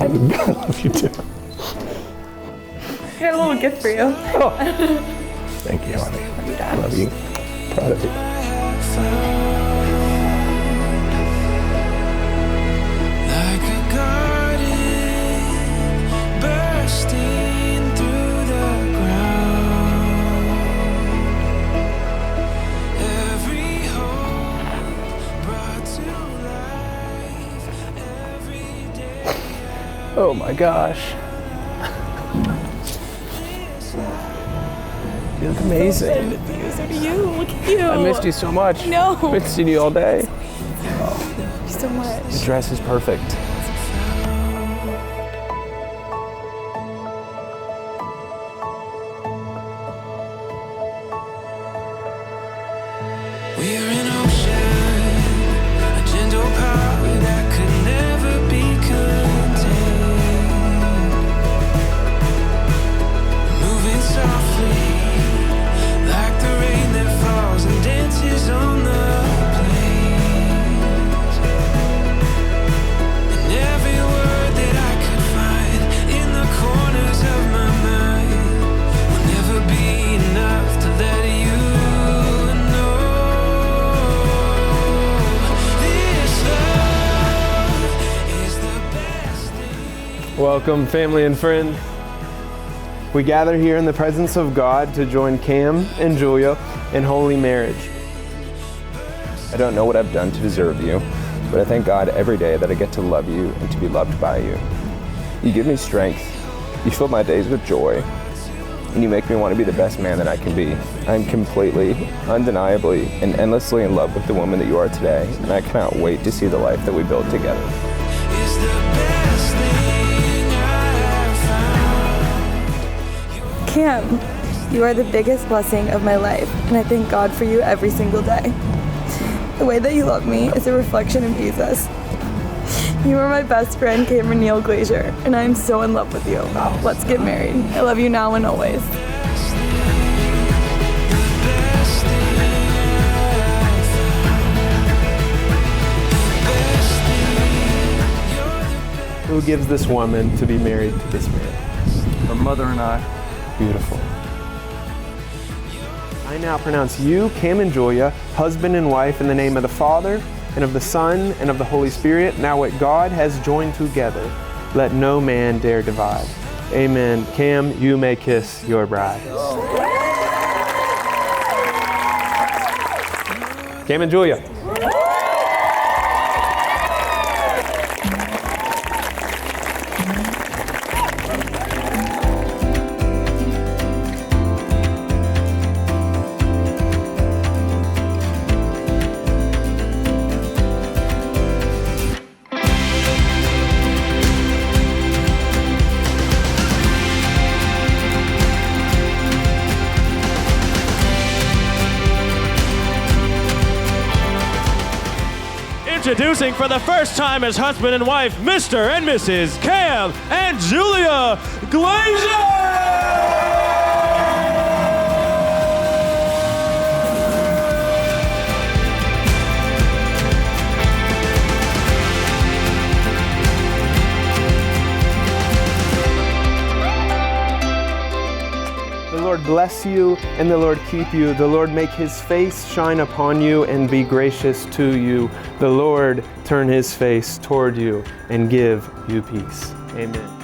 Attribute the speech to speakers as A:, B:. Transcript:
A: I love you too.
B: I got a little gift for you.
A: Oh. Thank you, honey. I love you. Proud of you.
C: Like a garden bursting through the ground. Every hope brought to life every day.
A: Oh my gosh. You look amazing.
B: So do you. Look at you.
A: I missed you so much.
B: No.
A: I've been seeing you all day.
B: Thank you so much.
A: The dress is perfect.
C: We're an ocean, a gentle power that could never be contained. Moving softly, like the rain that falls and dances on the plains. And every word that I could find in the corners of my mind will never be enough to let you know. This love is the best thing.
A: Welcome, family and friend. We gather here in the presence of God to join Cam and Julia in holy marriage. I don't know what I've done to deserve you, but I thank God every day that I get to love you and to be loved by you. You give me strength, you fill my days with joy, and you make me want to be the best man that I can be. I'm completely, undeniably, and endlessly in love with the woman that you are today, and I cannot wait to see the life that we build together.
C: Is the best thing I have found.
B: Cam, you are the biggest blessing of my life, and I thank God for you every single day. The way that you love me is a reflection of Jesus. You are my best friend, Cameron Neal Glazier, and I am so in love with you. Let's get married. I love you now and always.
A: Who gives this woman to be married to this man?
D: Her mother and I.
A: Beautiful. I now pronounce you, Cam and Julia, husband and wife in the name of the Father, and of the Son, and of the Holy Spirit. Now what God has joined together, let no man dare divide. Amen. Cam, you may kiss your bride. Cam and Julia.
E: Introducing for the first time as husband and wife, Mr. and Mrs. Cam and Julia Glazier!
A: The Lord bless you and the Lord keep you. The Lord make his face shine upon you and be gracious to you. The Lord turn his face toward you and give you peace. Amen.